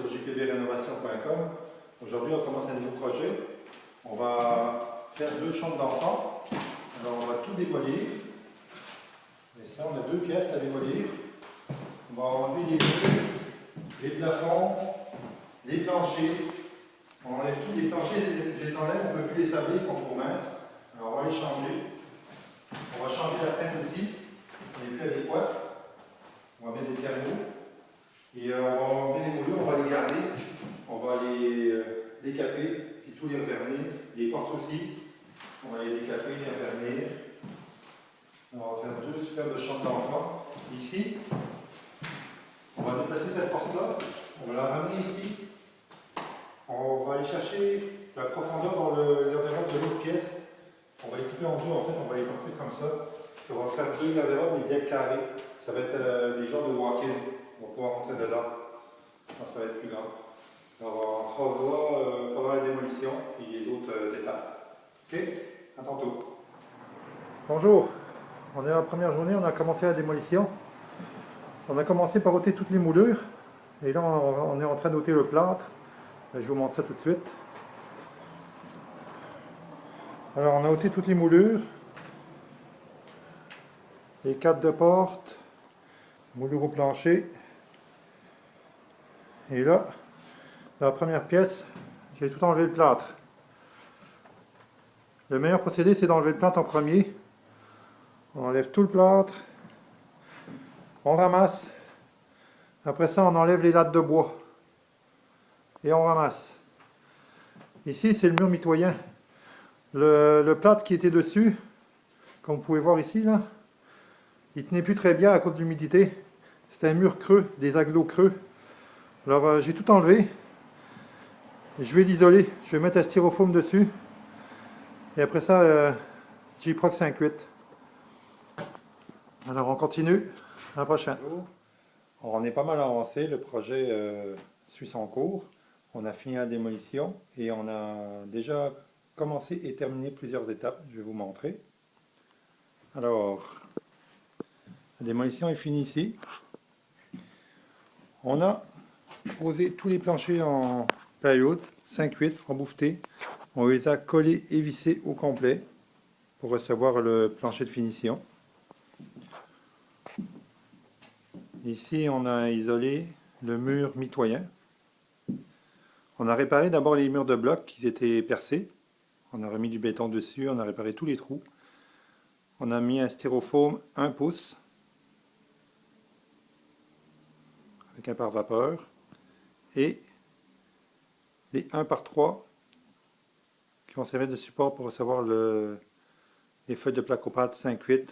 sur jpbrenovation.com. Aujourd'hui, on commence un nouveau projet. On va faire 2 chambres d'enfants. Alors, on va tout démolir. Et ça, on a 2 pièces à démolir. On va enlever les murs, les plafonds, les planchers. On enlève tous les planchers, je les enlève, on ne peut plus les sabler, ils sont trop minces. Alors, on va les changer. On va changer la fenêtre aussi. On n'est plus adéquat. On va mettre des canaux. Et on va enlever les moulures, on va les garder. On va les décaper, puis tout les revernir. Les portes aussi. On va les décaper, les revernir. On va faire 2 superbes chambres d'enfants. Ici, on va déplacer cette porte-là. On va la ramener ici. On va aller chercher la profondeur dans le garde-robe de l'autre pièce. On va les couper en 2 en fait, on va les passer comme ça. Puis on va faire 2 garde-robes mais bien carrés. Ça va être des genres de walk-in. On va pouvoir rentrer dedans. Alors, ça va être plus grand. Alors on se revoit pendant la démolition et les autres étapes. Ok? À tantôt. Bonjour. On est à la première journée, on a commencé la démolition. On a commencé par ôter toutes les moulures. Et là on est en train d'ôter le plâtre. Je vous montre ça tout de suite. Alors on a ôté toutes les moulures. Les 4 de porte. Moulure au plancher. Et là, dans la première pièce, j'ai tout enlevé le plâtre. Le meilleur procédé, c'est d'enlever le plâtre en premier. On enlève tout le plâtre. On ramasse. Après ça, on enlève les lattes de bois. Et on ramasse. Ici, c'est le mur mitoyen. Le plâtre qui était dessus, comme vous pouvez voir ici, là, il tenait plus très bien à cause de l'humidité. C'était un mur creux, des agglos creux. Alors j'ai tout enlevé. Je vais l'isoler. Je vais mettre un styrofoam dessus. Et après ça, J-Proc 5-8. Alors on continue. À la prochaine. On est pas mal avancé. Le projet suit son cours. On a fini la démolition et on a déjà commencé et terminé plusieurs étapes. Je vais vous montrer. Alors, la démolition est finie ici. On a posé tous les planchers en plywood 5-8 en bouffeté. On les a collés et vissés au complet pour recevoir le plancher de finition. Ici, on a isolé le mur mitoyen. On a réparé d'abord les murs de bloc qui étaient percés. On a remis du béton dessus, on a réparé tous les trous. On a mis un styrofoam 1 pouce avec un pare-vapeur et les 1 par 3 qui vont servir de support pour recevoir les feuilles de placo-pâte 5-8.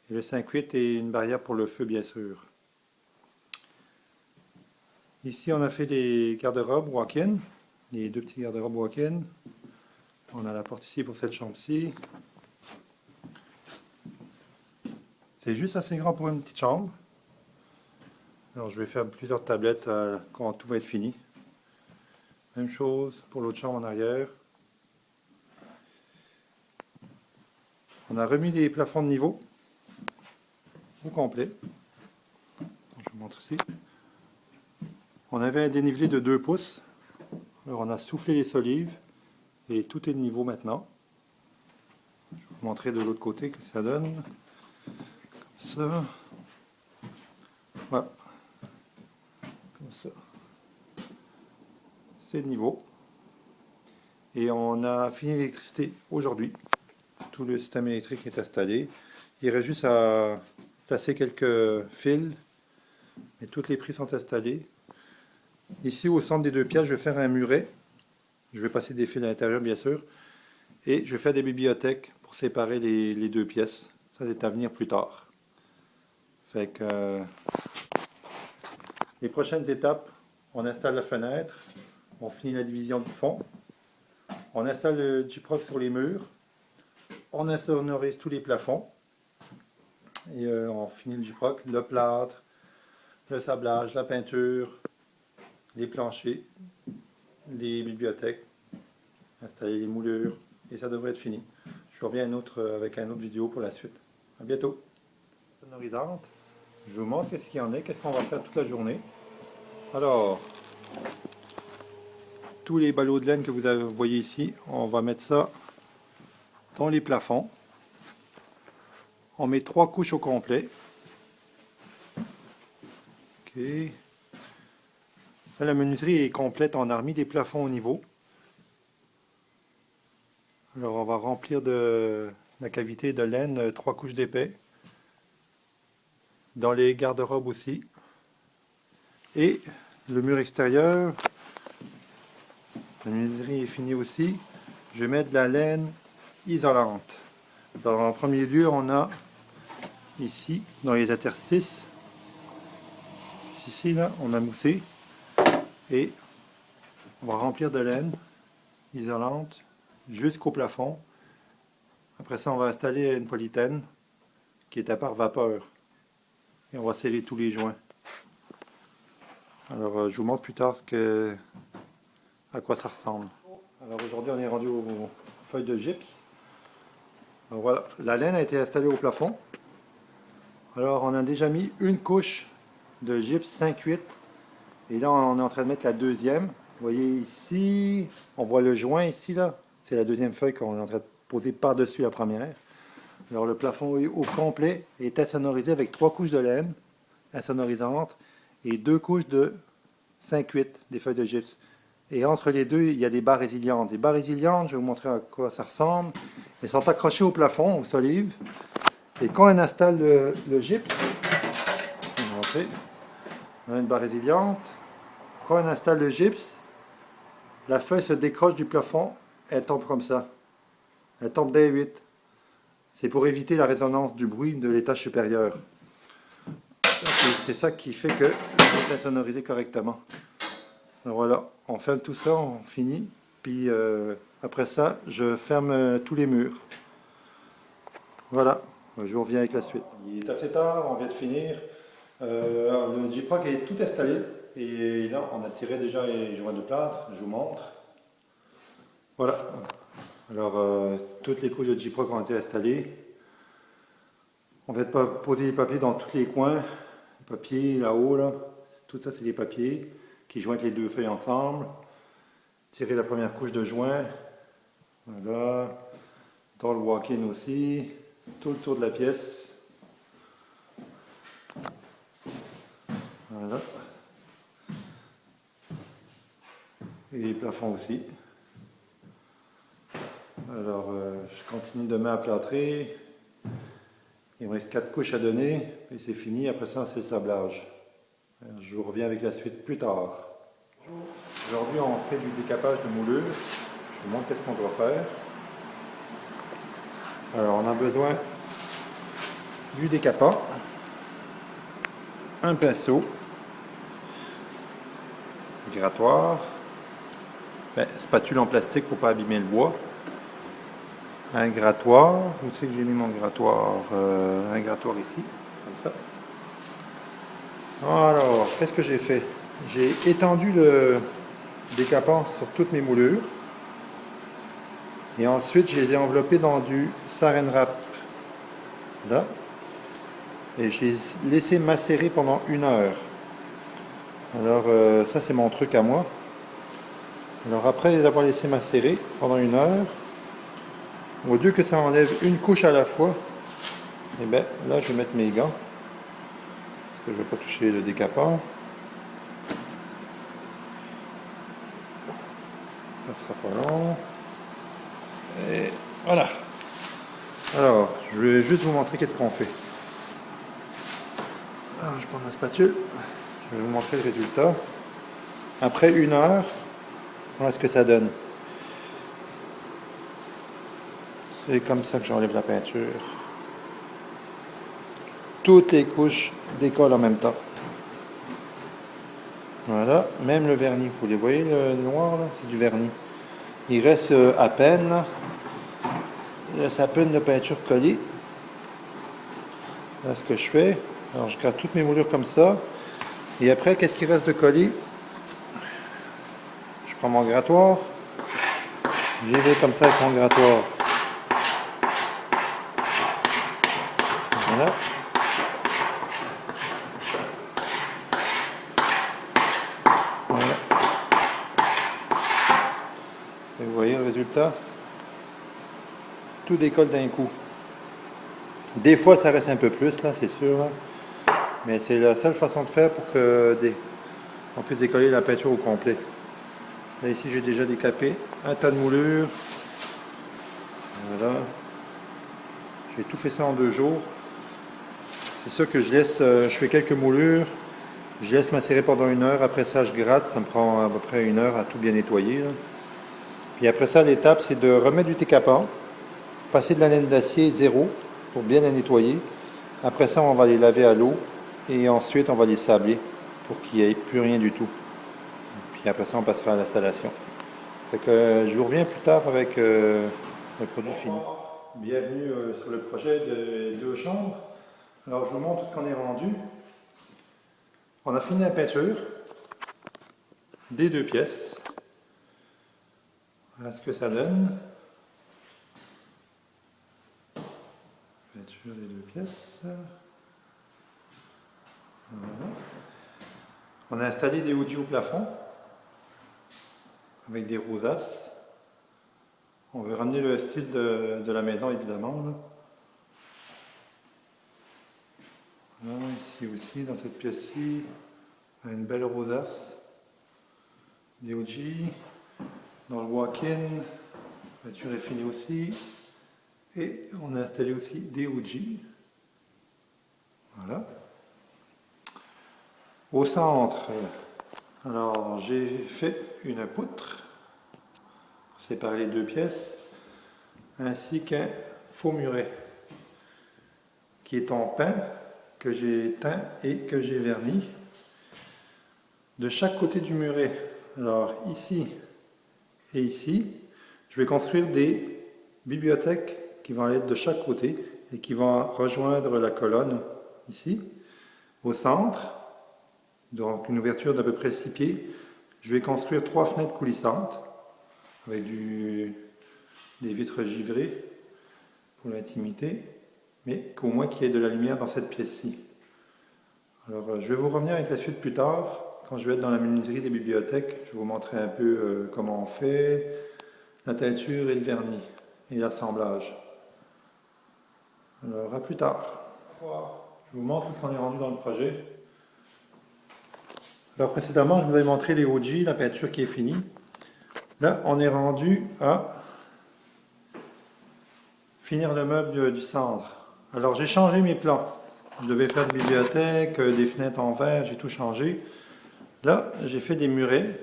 Et le 5-8 est une barrière pour le feu, bien sûr. Ici, on a fait les garde-robes walk-in, les 2 petits garde-robes walk-in. On a la porte ici pour cette chambre-ci. C'est juste assez grand pour une petite chambre. Alors, je vais faire plusieurs tablettes quand tout va être fini. Même chose pour l'autre chambre en arrière. On a remis les plafonds de niveau au complet. Je vous montre ici. On avait un dénivelé de 2 pouces. Alors on a soufflé les solives et tout est de niveau maintenant. Je vais vous montrer de l'autre côté que ça donne. Comme ça. Voilà. Comme ça. C'est de niveau. Et on a fini l'électricité aujourd'hui. Tout le système électrique est installé. Il reste juste à placer quelques fils. Mais toutes les prises sont installées. Ici, au centre des 2 pièces, je vais faire un muret. Je vais passer des fils à l'intérieur, bien sûr. Et je vais faire des bibliothèques pour séparer les 2 pièces. Ça, c'est à venir plus tard. Fait que, les prochaines étapes, on installe la fenêtre. On finit la division du fond. On installe le J-Proc sur les murs. On insonorise tous les plafonds. Et on finit le J-Proc, le plâtre, le sablage, la peinture, les planchers, les bibliothèques, installer les moulures, et ça devrait être fini. Je reviens avec une autre vidéo pour la suite. À bientôt. Sonorisante. je vous montre qu'est-ce qu'il y en a, qu'est-ce qu'on va faire toute la journée. Alors, tous les ballots de laine que vous voyez ici, on va mettre ça dans les plafonds. On met 3 couches au complet. Ok. Là, la menuiserie est complète, on a remis les plafonds au niveau. Alors on va remplir de la cavité de laine 3 couches d'épais. Dans les garde-robes aussi. Et le mur extérieur, la menuiserie est finie aussi. Je vais mettre de la laine isolante. Alors en premier lieu, on a ici, dans les interstices, ici là, on a moussé. Et on va remplir de laine isolante jusqu'au plafond. Après ça, on va installer une polythène qui est à part vapeur. Et on va sceller tous les joints. Alors, je vous montre plus tard à quoi ça ressemble. Alors aujourd'hui, on est rendu aux feuilles de gypse. Donc voilà, la laine a été installée au plafond. Alors, on a déjà mis une couche de gypse 5/8. Et là, on est en train de mettre la deuxième. Vous voyez ici, on voit le joint ici, là. C'est la deuxième feuille qu'on est en train de poser par-dessus la première. Alors, le plafond au complet est assonorisé avec 3 couches de laine insonorisantes et 2 couches de 5/8 des feuilles de gypse. Et entre les deux, il y a des barres résilientes. Les barres résilientes, je vais vous montrer à quoi ça ressemble. Elles sont accrochées au plafond, aux solives. Et quand on installe le gypse, je vais vous montrer. On a une barre résiliente. Quand on installe le gypse, la feuille se décroche du plafond, elle tombe comme ça. Elle tombe d'un 8. C'est pour éviter la résonance du bruit de l'étage supérieur. C'est ça qui fait que c'est insonorisé correctement. Donc voilà, on ferme tout ça, on finit. Puis après ça, je ferme tous les murs. Voilà, je vous reviens avec la suite. Il est assez tard, on vient de finir. Le Gyproc est tout installé. Et là, on a tiré déjà les joints de plâtre, je vous montre. Voilà. Alors, toutes les couches de Gyproc ont été installées. On va poser les papiers dans tous les coins. Les papiers là-haut, là. Tout ça, c'est les papiers qui joignent les deux feuilles ensemble. Tirer la première couche de joint. Voilà. Dans le walk-in aussi. Tout le tour de la pièce. Voilà. Et les plafonds aussi. Alors, je continue demain à plâtrer. Il me reste 4 couches à donner, et c'est fini. Après ça, c'est le sablage. Alors, je vous reviens avec la suite plus tard. Aujourd'hui, on fait du décapage de moulure. Je vous montre qu'est-ce qu'on doit faire. Alors, on a besoin du décapant, un pinceau, grattoir, spatule en plastique pour ne pas abîmer le bois. Un grattoir, où c'est que j'ai mis mon grattoir? Un grattoir ici, comme ça. Alors, qu'est-ce que j'ai fait? J'ai étendu le décapant sur toutes mes moulures. Et ensuite, je les ai enveloppés dans du saran wrap. Là. Et je les ai laissés macérer pendant 1 heure. Alors, ça, c'est mon truc à moi. Alors, après les avoir laissés macérer pendant 1 heure, au lieu que ça enlève une couche à la fois, et bien là je vais mettre mes gants parce que je ne vais pas toucher le décapant. Ça sera pas long. Et voilà. Alors, je vais juste vous montrer qu'est-ce qu'on fait. Alors, je prends ma spatule. Je vais vous montrer le résultat. Après 1 heure, voilà ce que ça donne. C'est comme ça que j'enlève la peinture. Toutes les couches décollent en même temps. Voilà, même le vernis. Vous les voyez, le noir là, c'est du vernis. Il reste à peine. Il reste à peine de peinture collée. Là, ce que je fais, alors je gratte toutes mes moulures comme ça. Et après, qu'est-ce qui reste de coller? Je prends mon grattoir. J'y vais comme ça avec mon grattoir. Voilà. Voilà. Et vous voyez le résultat, tout décolle d'un coup. Des fois ça reste un peu plus là, c'est sûr, là. Mais c'est la seule façon de faire pour on puisse décoller la peinture au complet. Là ici j'ai déjà décapé un tas de moulures. Voilà. J'ai tout fait ça en 2 jours. C'est ça que je laisse, je fais quelques moulures, je laisse macérer pendant 1 heure, après ça je gratte, ça me prend à peu près 1 heure à tout bien nettoyer, là. Puis après ça l'étape c'est de remettre du T-Capant, passer de la laine d'acier 0 pour bien la nettoyer. Après ça on va les laver à l'eau et ensuite on va les sabler pour qu'il n'y ait plus rien du tout. Puis après ça on passera à l'installation. Je vous reviens plus tard avec le produit fini. Bienvenue sur le projet de 2 chambres. Alors je vous montre ce qu'on est rendu. On a fini la peinture des 2 pièces. Voilà ce que ça donne. Peinture des 2 pièces. Voilà. On a installé des houdies au plafond avec des rosaces. On veut ramener le style de la maison évidemment, là. Voilà, ici aussi, dans cette pièce-ci, on a une belle rosace, des OG. Dans le walk-in, la peinture est finie aussi. Et on a installé aussi des OG. Voilà. Au centre, alors j'ai fait une poutre pour séparer les 2 pièces, ainsi qu'un faux muret qui est en pain, que j'ai teint et que j'ai verni. De chaque côté du muret, alors ici et ici, je vais construire des bibliothèques qui vont aller de chaque côté et qui vont rejoindre la colonne ici. Au centre, donc une ouverture d'à peu près 6 pieds, je vais construire 3 fenêtres coulissantes avec des vitres givrées pour l'intimité, mais qu'au moins qu'il y ait de la lumière dans cette pièce-ci. Alors je vais vous revenir avec la suite plus tard. Quand je vais être dans la menuiserie des bibliothèques, je vais vous montrer un peu comment on fait la teinture et le vernis et l'assemblage. Alors à plus tard. Je vous montre tout ce qu'on est rendu dans le projet. Alors précédemment, je vous avais montré les OG, la peinture qui est finie. Là, on est rendu à finir le meuble du centre. Alors j'ai changé mes plans. Je devais faire des bibliothèques, des fenêtres en verre, j'ai tout changé. Là, j'ai fait des murets.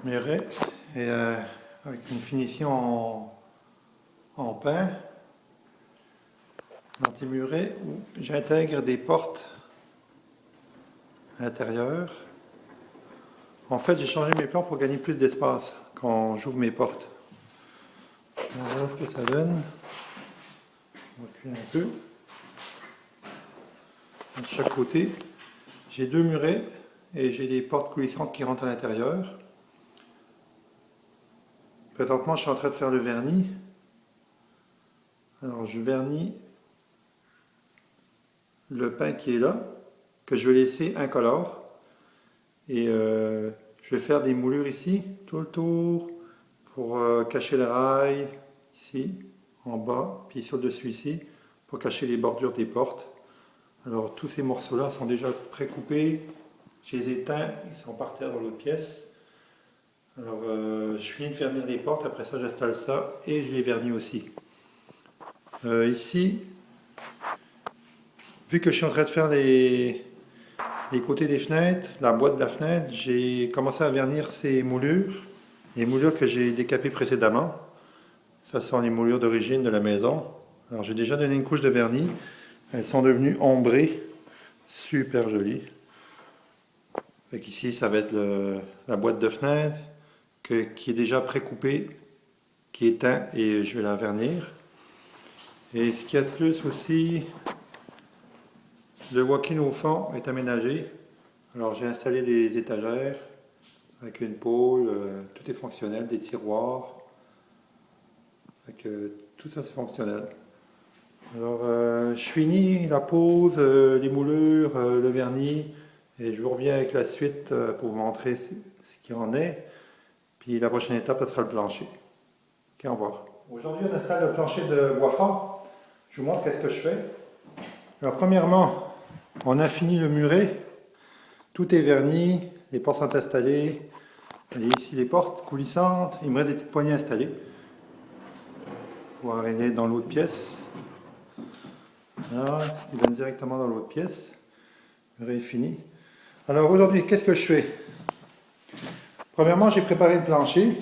Et avec une finition en pain. Dans ces murets où j'intègre des portes à l'intérieur. En fait, j'ai changé mes plans pour gagner plus d'espace quand j'ouvre mes portes. Voilà ce que ça donne. On va reculer un peu. De chaque côté, j'ai 2 murets et j'ai des portes coulissantes qui rentrent à l'intérieur. Présentement, je suis en train de faire le vernis. Alors, je vernis le pain qui est là, que je vais laisser incolore. Et je vais faire des moulures ici, tout le tour, pour cacher le rail, ici, en bas, puis sur le dessus ici, pour cacher les bordures des portes. Alors tous ces morceaux-là sont déjà pré-coupés, je les ai teints, ils sont par terre dans l'autre pièce. Alors je finis de vernir les portes, après ça j'installe ça et je les vernis aussi. Ici, vu que je suis en train de faire les côtés des fenêtres, la boîte de la fenêtre, j'ai commencé à vernir ces moulures, les moulures que j'ai décapées précédemment. Ça sont les moulures d'origine de la maison. Alors j'ai déjà donné une couche de vernis, elles sont devenues ombrées, super jolies. Ici ça va être la boîte de fenêtre qui est déjà pré-coupée, qui est teint et je vais la vernir. Et ce qu'il y a de plus aussi, le walk-in au fond est aménagé. Alors j'ai installé des étagères avec une pôle, tout est fonctionnel, des tiroirs. Tout ça c'est fonctionnel. Alors je finis la pose, les moulures, le vernis Et je vous reviens avec la suite pour vous montrer ce qu'il en est. Puis la prochaine étape, ce sera le plancher. Ok, au revoir. Aujourd'hui, on installe le plancher de bois franc. Je vous montre qu'est-ce que je fais. Alors, premièrement, on a fini le muret. Tout est verni, les portes sont installées. Vous voyez ici les portes coulissantes. Il me reste des petites poignées installées. Pour aller dans l'autre pièce. Voilà, il donne directement dans l'autre pièce. Le muret est fini. Alors aujourd'hui, qu'est-ce que je fais? Premièrement, j'ai préparé le plancher.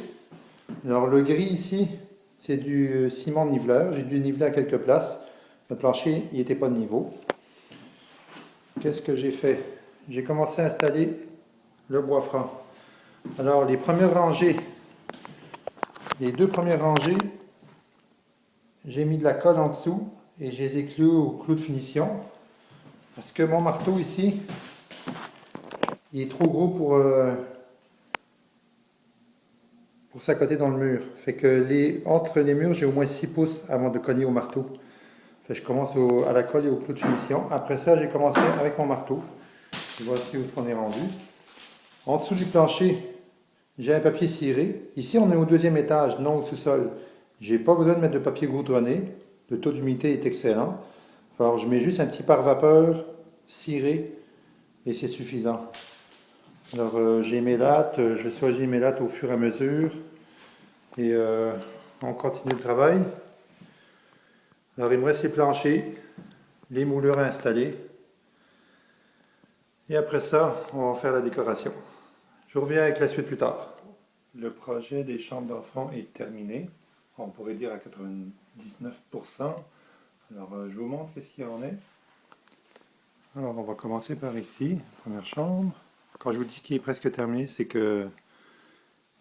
Alors le gris ici, c'est du ciment niveleur. J'ai dû niveler à quelques places. Le plancher, il n'était pas de niveau. Qu'est-ce que j'ai fait? J'ai commencé à installer le bois franc. Alors les premières rangées, les deux premières rangées, j'ai mis de la colle en dessous et je les ai clouées au clou de finition. Parce que mon marteau ici, il est trop gros pour s'accoter dans le mur. Fait que entre les murs, j'ai au moins 6 pouces avant de cogner au marteau. Fait que je commence à la colle et au clou de finition. Après ça, j'ai commencé avec mon marteau. Et voici où on est rendu. En dessous du plancher, j'ai un papier ciré. Ici, on est au deuxième étage, non au sous-sol. J'ai pas besoin de mettre de papier goudronné. Le taux d'humidité est excellent. Alors, je mets juste un petit pare-vapeur ciré et c'est suffisant. Alors, j'ai mes lattes. Je vais choisir mes lattes au fur et à mesure. Et on continue le travail. Alors, il me reste les planchers, les moulures à installer. Et après ça, on va faire la décoration. Je reviens avec la suite plus tard. Le projet des chambres d'enfants est terminé. On pourrait dire à 99%. Alors, je vous montre ce qu'il en est. Alors, on va commencer par ici, première chambre. Quand je vous dis qu'il est presque terminé, c'est que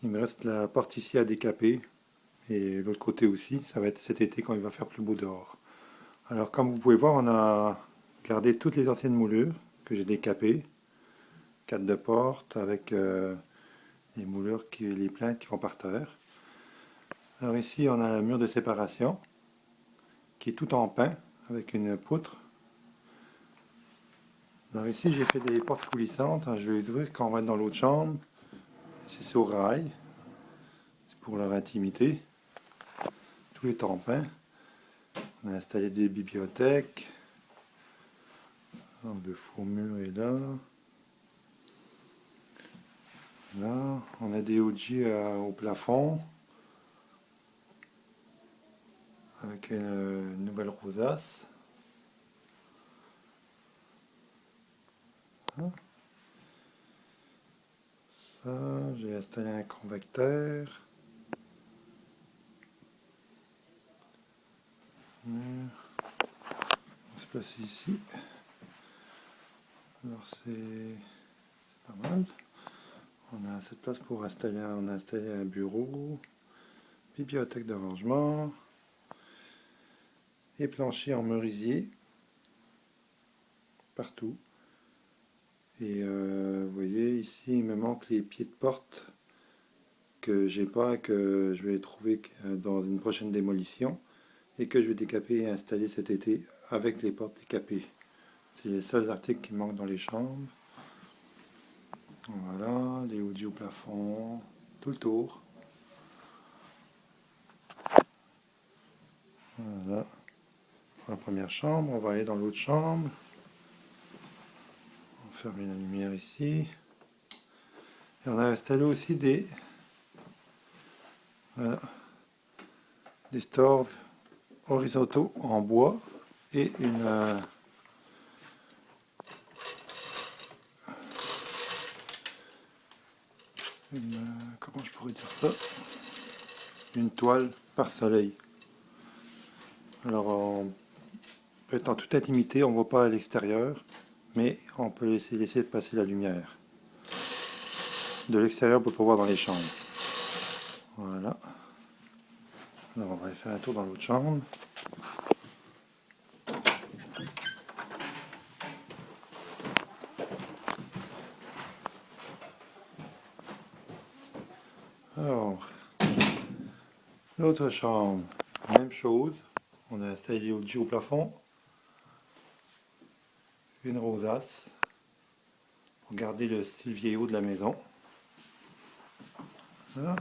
il me reste la porte ici à décaper. Et l'autre côté aussi, ça va être cet été quand il va faire plus beau dehors. Alors, comme vous pouvez voir, on a gardé toutes les anciennes moulures que j'ai décapées. 4 de porte avec les moulures, les plaintes qui vont par terre. Alors ici, on a le mur de séparation qui est tout en pin avec une poutre. Alors ici, j'ai fait des portes coulissantes. Je vais ouvrir quand on va être dans l'autre chambre. C'est sur rail. C'est pour leur intimité. Tout est en pin. On a installé des bibliothèques. Alors, le faux mur est là. Là, on a des OG au plafond. Avec une nouvelle rosace. Ça, j'ai installé un convecteur. On va se placer ici. Alors c'est pas mal. On a cette place pour installer, on a installé un bureau, bibliothèque de rangement et plancher en merisier partout. Et vous voyez ici il me manque les pieds de porte que j'ai pas, que je vais trouver dans une prochaine démolition et que je vais décaper et installer cet été avec les portes décapées. C'est les seuls articles qui manquent dans les chambres. Voilà, les hoodies au plafond, tout le tour. Voilà, pour la première chambre, on va aller dans l'autre chambre. On va fermer la lumière ici. Et on a installé aussi des stores horizontaux en bois et comment je pourrais dire ça, une toile par soleil. Alors on peut être en toute intimité, on ne voit pas à l'extérieur, mais on peut laisser passer la lumière. De l'extérieur, on peut pas voir dans les chambres. Voilà. Alors on va aller faire un tour dans l'autre chambre. Alors, l'autre chambre, même chose. On a installé les OG au plafond. Une rosace pour garder le style vieillot de la maison. Voilà.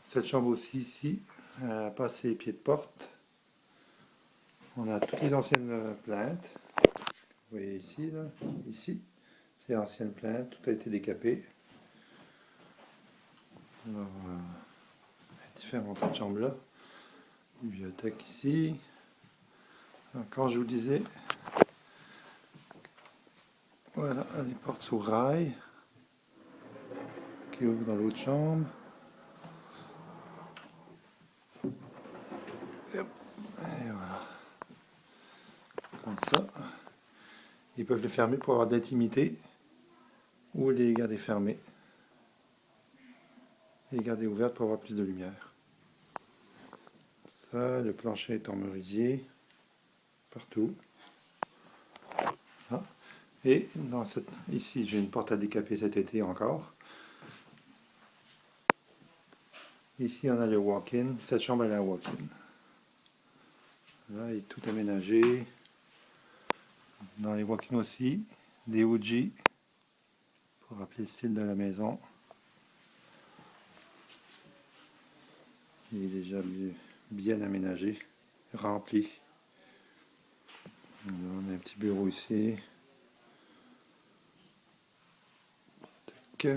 Cette chambre aussi ici, elle n'a pas ses pieds de porte. On a toutes les anciennes plaintes. Vous voyez ici, là, ici, c'est l'ancienne plainte, tout a été décapé. Alors, différentes cette chambre-là. Bibliothèque ici. Alors, quand je vous disais, voilà, les portes sur rail qui ouvrent dans l'autre chambre. Et voilà. Comme ça. Ils peuvent les fermer pour avoir de l'intimité ou les garder fermés. Et les garder ouvertes pour avoir plus de lumière. Ça, le plancher est en merisier. Partout. Ah. Et dans ici, j'ai une porte à décaper cet été encore. Ici, on a le walk-in. Cette chambre, elle a un walk-in. Là, il est tout aménagé. Dans les walk-in aussi, des OG pour rappeler le style de la maison. Il est déjà bien aménagé, rempli. Là, on a un petit bureau ici. Tac.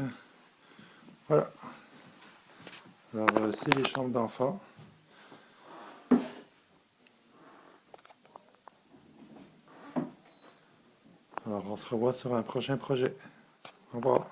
Voilà. Alors, c'est les chambres d'enfants. Alors, on se revoit sur un prochain projet. Au revoir.